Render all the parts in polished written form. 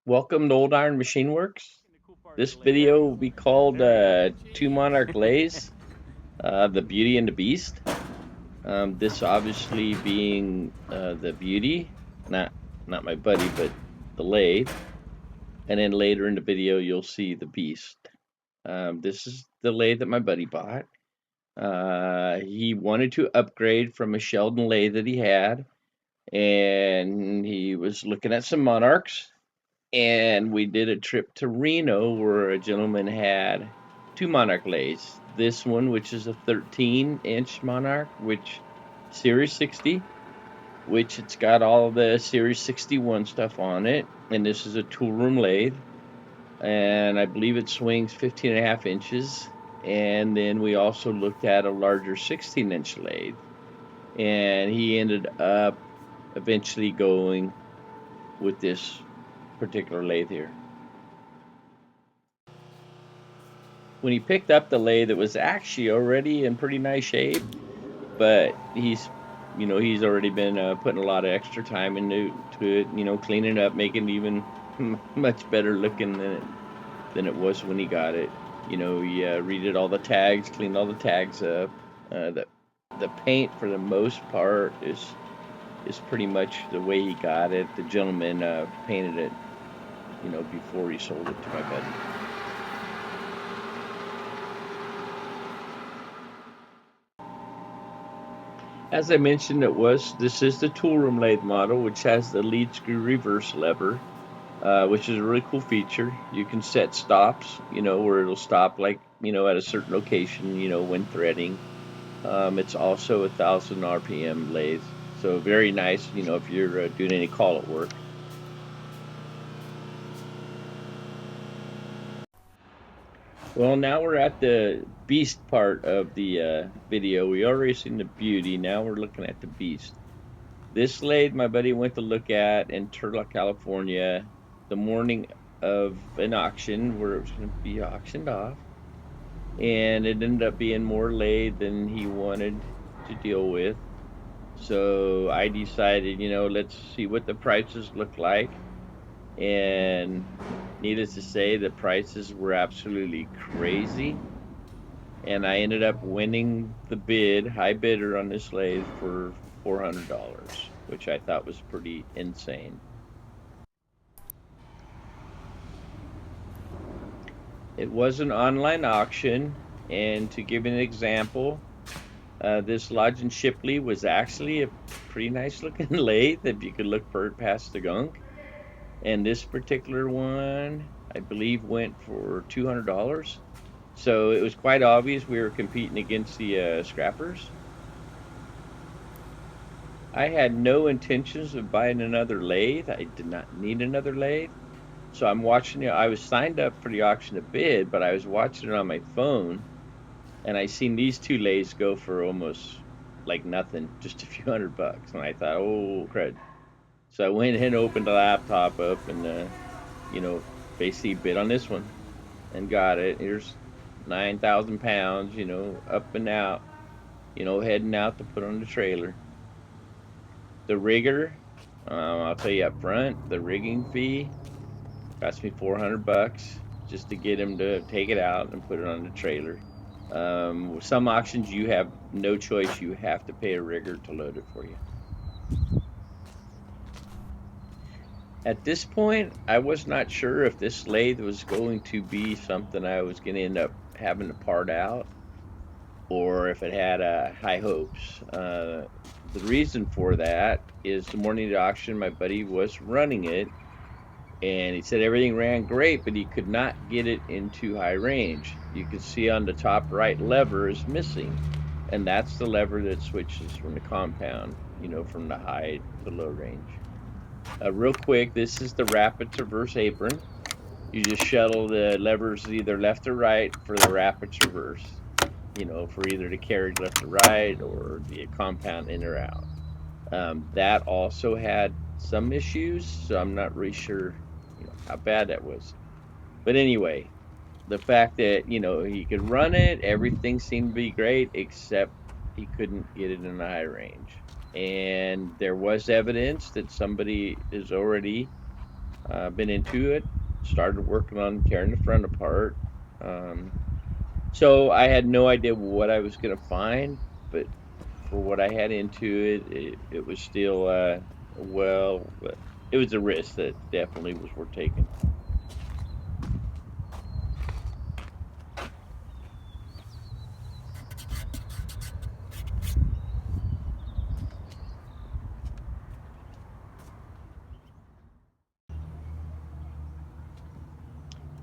Welcome to Old Iron Machine Works. This video will be called Two Monarch Lathes, the Beauty and the Beast. This obviously being the Beauty, not my buddy, but the lathe. And then later in the video, you'll see the Beast. This is the lathe that my buddy bought. He wanted to upgrade from a Sheldon lathe that he had, and he was looking at some Monarchs. And we did a trip to Reno where a gentleman had two Monarch lathes. This one, which is a 13-inch Monarch, which Series 60, which it's got all the Series 61 stuff on it. And this is a tool room lathe. And I believe it swings 15.5 inches. And then we also looked at a larger 16-inch lathe. And he ended up eventually going with this particular lathe here. When he picked up the lathe, it was actually already in pretty nice shape, but he's already been putting a lot of extra time into it, cleaning it up, making it even much better looking than it was when he got it. He redid all the tags, cleaned all the tags up. The paint for the most part is pretty much the way he got it. The gentleman painted it, before he sold it to my buddy. As I mentioned, this is the tool room lathe model, which has the lead screw reverse lever, which is a really cool feature. You can set stops, where it'll stop at a certain location, when threading. It's also 1,000 RPM lathe, so very nice, if you're doing any call-out work. Well, now we're at the Beast part of the video. We already seen the Beauty. Now we're looking at the Beast. This lathe my buddy went to look at in Turlock, California, the morning of an auction where it was going to be auctioned off. And it ended up being more lathe than he wanted to deal with. So I decided, let's see what the prices look like. And needless to say, the prices were absolutely crazy. And I ended up winning the high bidder on this lathe for $400, which I thought was pretty insane. It was an online auction, and to give you an example, this Lodge and Shipley was actually a pretty nice looking lathe if you could look past the gunk. And this particular one, I believe, went for $200. So it was quite obvious we were competing against the scrappers. I had no intentions of buying another lathe. I did not need another lathe. So I'm watching it. I was signed up for the auction to bid, but I was watching it on my phone, and I seen these two lathes go for almost like nothing, just a few $100. And I thought, oh, crud. So I went and opened the laptop up and, basically bid on this one and got it. Here's 9,000 pounds, up and out, heading out to put on the trailer. The rigger, I'll tell you up front, the rigging fee cost me $400 just to get him to take it out and put it on the trailer. With some auctions, you have no choice. You have to pay a rigger to load it for you. At this point, I was not sure if this lathe was going to be something I was going to end up having to part out, or if it had high hopes. The reason for that is the morning of the auction, my buddy was running it, and he said everything ran great, but he could not get it into high range. You can see on the top right lever is missing, and that's the lever that switches from the compound, from the high to low range. Real quick, this is the rapid traverse apron. You just shuttle the levers either left or right for the rapid traverse, for either the carriage left or right or the compound in or out. That also had some issues, so I'm not really sure, how bad that was. But anyway, the fact that, he could run it, everything seemed to be great, except he couldn't get it in a high range. And there was evidence that somebody is already been into it. Started working on tearing the front apart. So I had no idea what I was gonna find, but for what I had into it was still well, it was a risk that definitely was worth taking.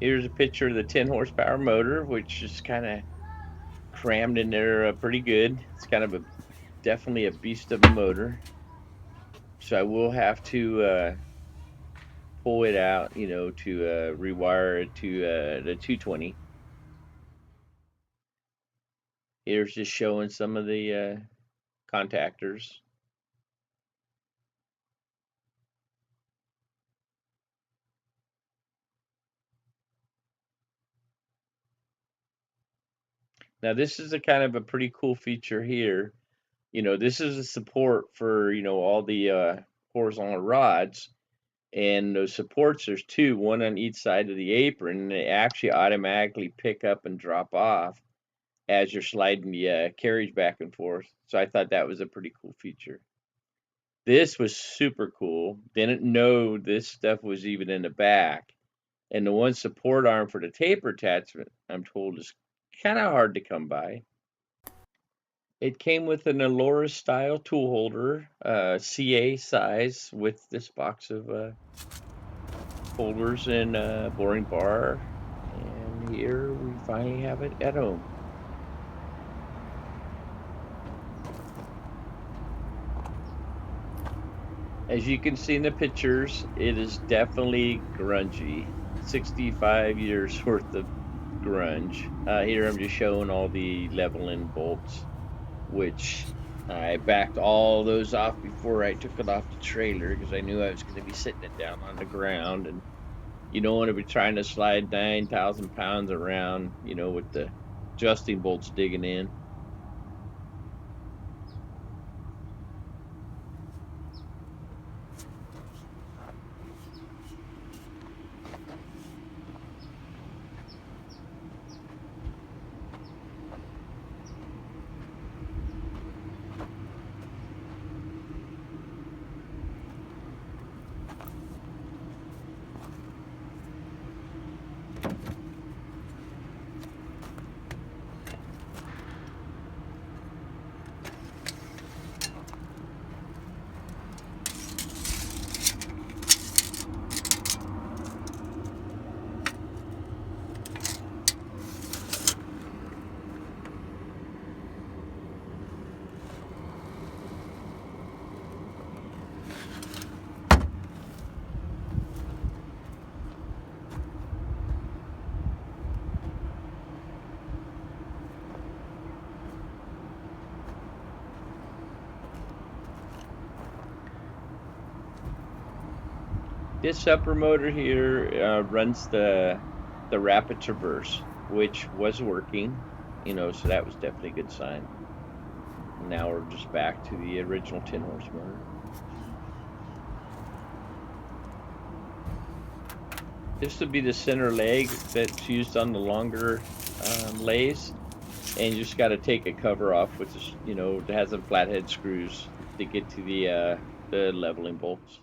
Here's a picture of the 10 horsepower motor, which is kind of crammed in there pretty good. It's kind of a definitely a beast of a motor. So I will have to pull it out, to rewire it to the 220. Here's just showing some of the contactors. Now this is a kind of a pretty cool feature here. This is a support for, all the horizontal rods. And those supports, there's two, one on each side of the apron, and they actually automatically pick up and drop off as you're sliding the carriage back and forth. So I thought that was a pretty cool feature. This was super cool. Didn't know this stuff was even in the back. And the one support arm for the taper attachment, I'm told, is kind of hard to come by. It came with an Alora style tool holder, CA size, with this box of holders and boring bar. And here we finally have it at home. As you can see in the pictures, it is definitely grungy. 65 years worth of grunge. Here I'm just showing all the leveling bolts, which I backed all those off before I took it off the trailer because I knew I was going to be sitting it down on the ground, and you don't want to be trying to slide 9,000 pounds around, with the adjusting bolts digging in. This upper motor here runs the rapid traverse, which was working, so that was definitely a good sign. Now we're just back to the original 10 horse motor. This would be the center leg that's used on the longer lathes, and you just got to take a cover off with this, it has some flathead screws to get to the leveling bolts.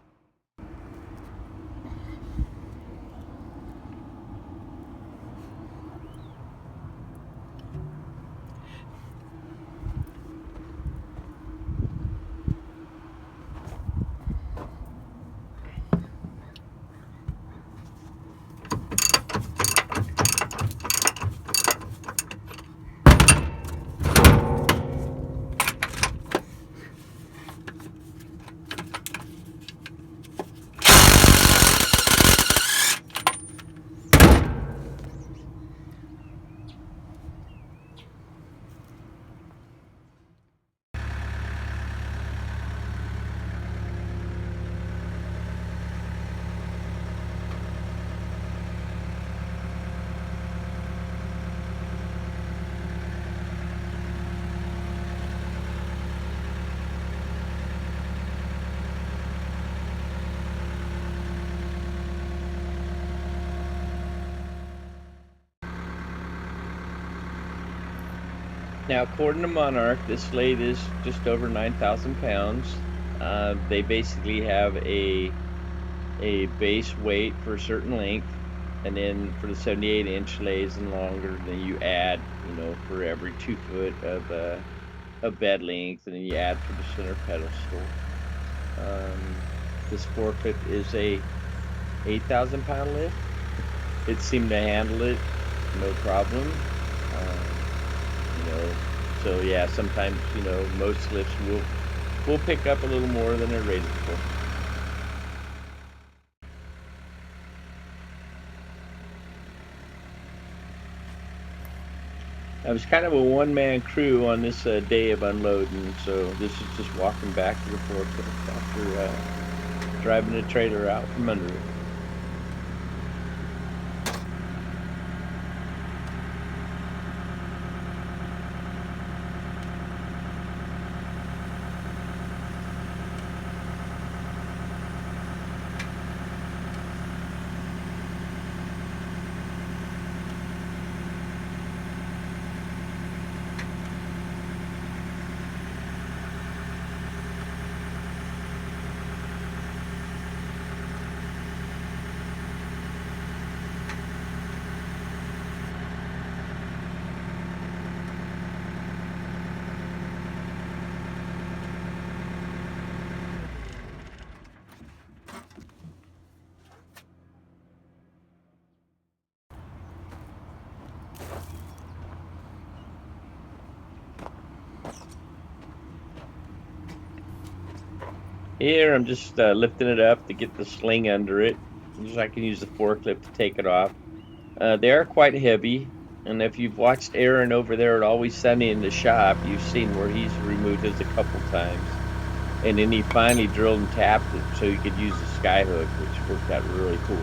Now, according to Monarch, this lathe is just over 9,000 pounds. They basically have a base weight for a certain length, and then for the 78-inch lathes and longer, then you add, you know, for every 2 foot of bed length, and then you add for the center pedestal. This forklift is a 8,000 pound lift. It seemed to handle it no problem. You know, so yeah, sometimes, you know, most lifts will pick up a little more than they're rated for. I was kind of a one-man crew on this day of unloading, so this is just walking back to the forklift after driving the trailer out from under it. Here, I'm just lifting it up to get the sling under it, just so I can use the forklift to take it off. They are quite heavy, and if you've watched Aaron over there at Always Sunny in the shop, you've seen where he's removed his a couple times. And then he finally drilled and tapped it so he could use the sky hook, which worked out really cool.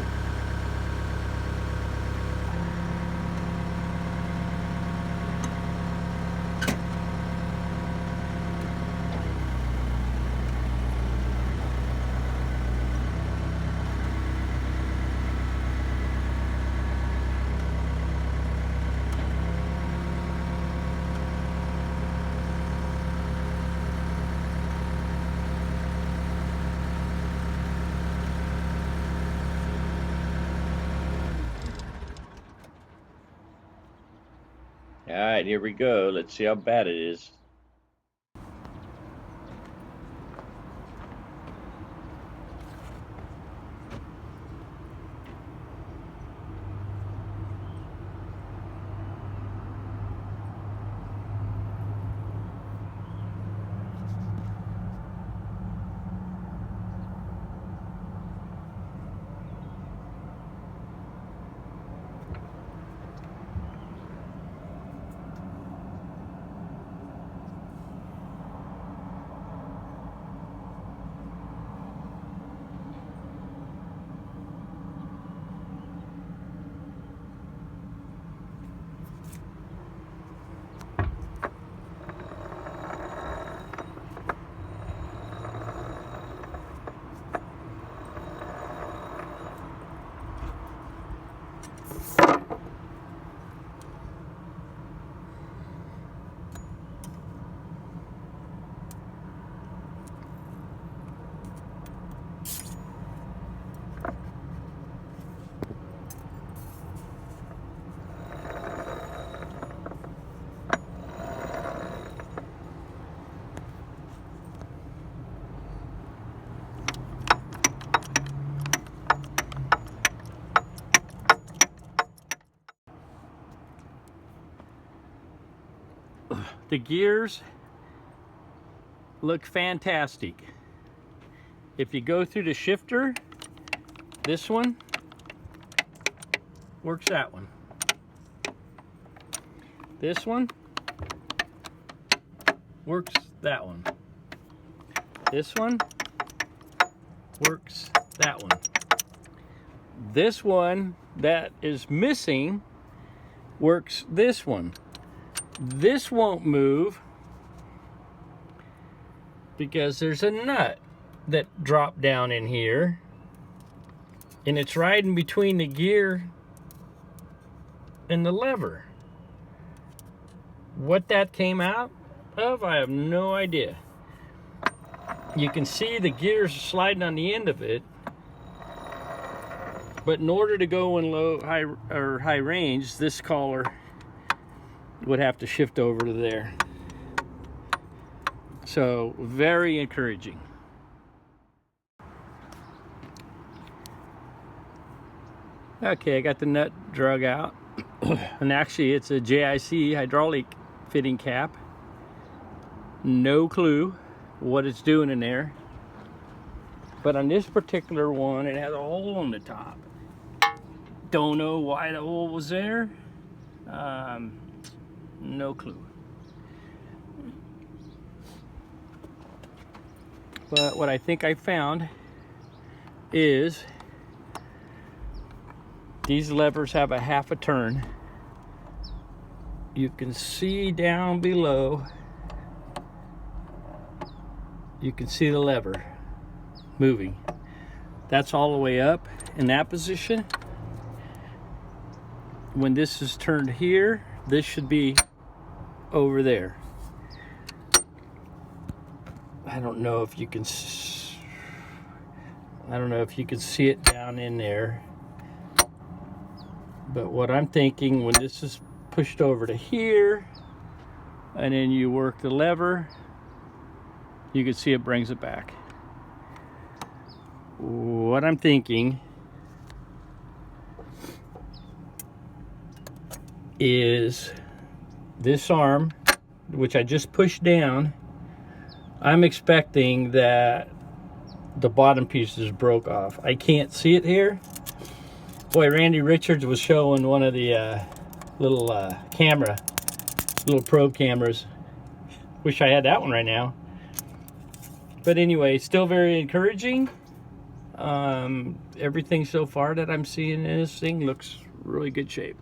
All right, here we go. Let's see how bad it is. The gears look fantastic. If you go through the shifter, this one works that one. This one works that one. This one works that one. This one that is missing works this one. This won't move because there's a nut that dropped down in here, and it's right in between the gear and the lever. What that came out of, I have no idea. You can see the gears sliding on the end of it, but in order to go in high range, this collar would have to shift over to there. So very encouraging. Okay, I got the nut drug out. And actually it's a JIC hydraulic fitting cap. No clue what it's doing in there. But on this particular one, it has a hole on the top. Don't know why the hole was there. No clue. But what I think I found is these levers have a half a turn. You can see down below, you can see the lever moving. That's all the way up in that position. When this is turned here, this should be over there. I don't know if you can see it down in there. But what I'm thinking, when this is pushed over to here, and then you work the lever, you can see it brings it back. What I'm thinking is this arm, which I just pushed down, I'm expecting that the bottom pieces broke off. I can't see it here. Boy, Randy Richards was showing one of the little probe cameras. Wish I had that one right now. But anyway, still very encouraging. Everything so far that I'm seeing in this thing looks really good shape.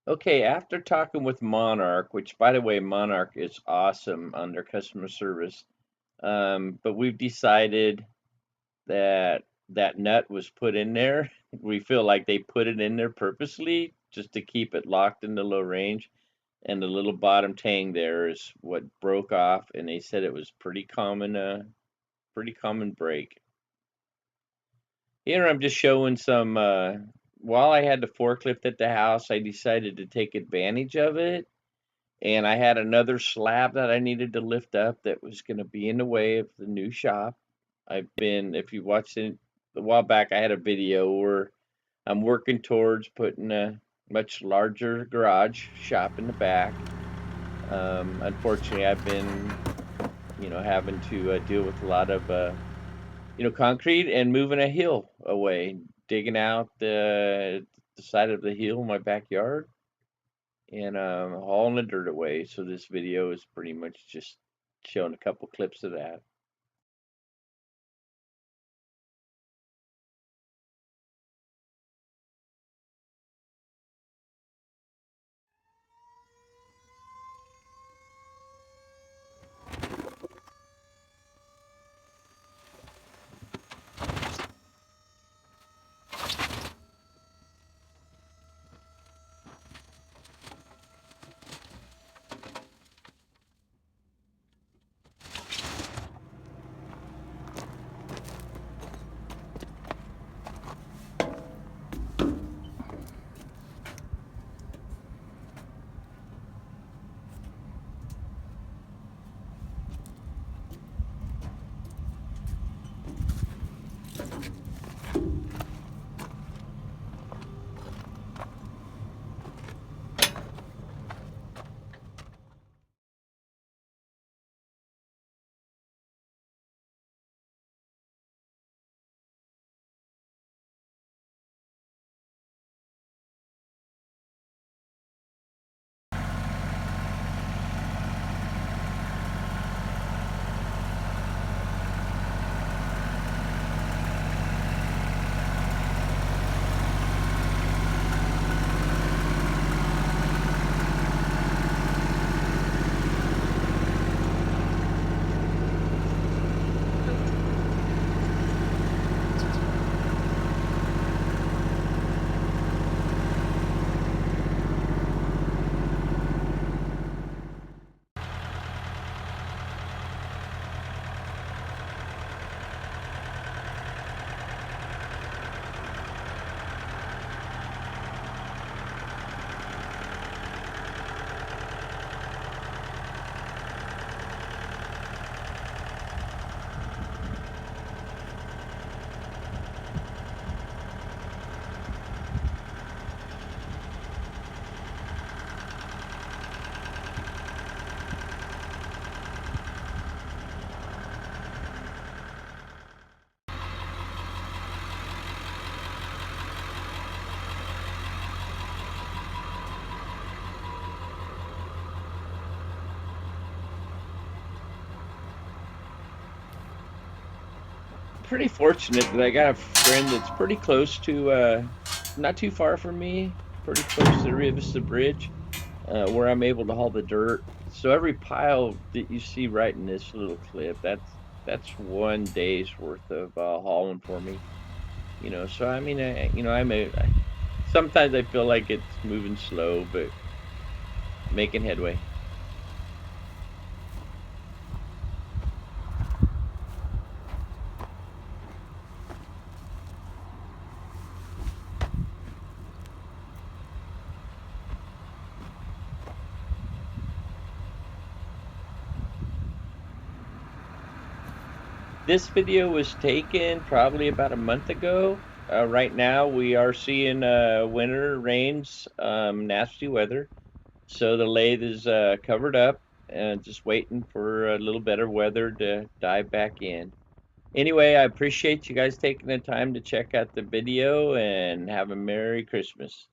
Okay, after talking with Monarch, which by the way, Monarch is awesome on their customer service, but we've decided that that nut was put in there. We feel like they put it in there purposely just to keep it locked in the low range. And the little bottom tang there is what broke off, and they said it was pretty common break. Here I'm just showing some. While I had the forklift at the house, I decided to take advantage of it, and I had another slab that I needed to lift up that was going to be in the way of the new shop. If you watched it a while back, I had a video where I'm working towards putting a much larger garage shop in the back. Unfortunately, I've been, having to deal with a lot of, concrete and moving a hill away, digging out the side of the hill in my backyard and hauling the dirt away. So this video is pretty much just showing a couple clips of that. pretty fortunate that I got a friend that's pretty close to, not too far from me, pretty close to the Rivista Bridge, where I'm able to haul the dirt. So every pile that you see right in this little clip, that's one day's worth of hauling for me. So I mean, sometimes I feel like it's moving slow, but making headway. This video was taken probably about a month ago. Right now we are seeing winter rains, nasty weather. So the lathe is covered up and just waiting for a little better weather to dive back in. Anyway, I appreciate you guys taking the time to check out the video and have a Merry Christmas.